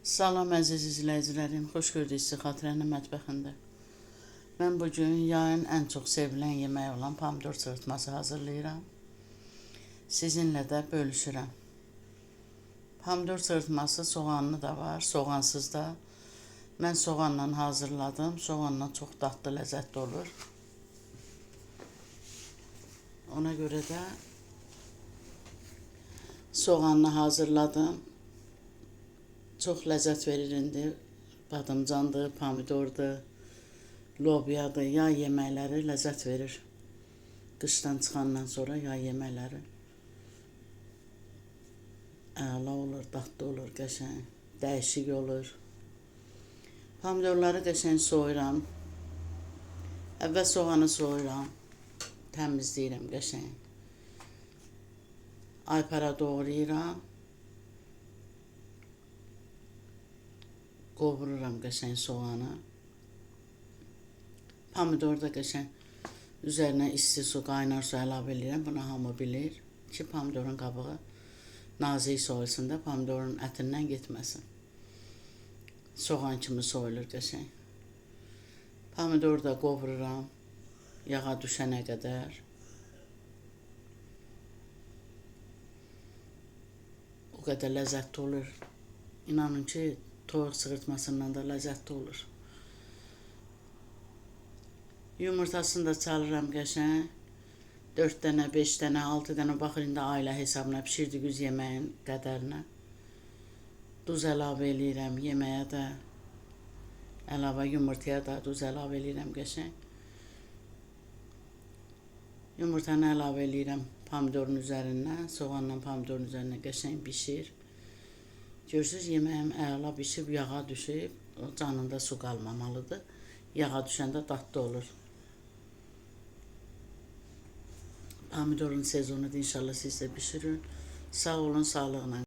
Salam əziz izləyicilərim, xoş gördük sizi Xatirənin mətbəxində. Mən bugün yayın ən çox sevilən yeməyi olan pomidor çırpması hazırlayıram. Sizinlə də bölüşürəm. Pomidor çırpması soğanlı da var, soğansız da. Mən soğanla hazırladım. Soğanla çox dadlı, ləzzətli olur. Ona görə də soğanla hazırladım. Çox ləzzət verir indi. Badımcandır, pomidordur, lobyadır, yay yeməkləri ləzzət verir. Qışdan çıxandan sonra yay yeməkləri əla olur, dadlı olur, qəşəng, dəyişik olur. Pomidorları qəşəng soyuram. Əvvəl soğanı soyuram, təmizləyirəm qəşəng. Aypara doğrayıram. Qovururam qəşəng soğanı. Pomidor da qəşəng üzərinə isti su, qaynar su əlavə edirəm. Bunu hamı bilir ki, pomidorun qabığı nazik soyulsun da pomidorun ətindən getməsin. Soğan kimi soyulur qəşəng. Pomidor da qovururam yağa düşənə qədər. O qədər ləzzətli olur. İnanın ki, toyuq çığırtmasından da ləzzətli olur. Yumurtasını da çalıram qəşəng. 4 dənə, 5 dənə, 6 dənə, baxır indi ailə hesabına pişirdiyiniz yeməyin qədərinə. Duz əlavə eləyirəm yeməyə də. Əlavə yumurtaya da duz əlavə eləyirəm qəşəng. Yumurtanı əlavə eləyirəm pomidorun üzərindən, soğanla pomidorun üzərindən qəşəng bişir. Görürsünüz, yeməyim əla bişib, yağa düşüb, canında su qalmamalıdır. Yağa düşəndə dadlı olur. Pomidorun sezonudur, inşallah siz də bişirin. Sağ olun, sağlıqla.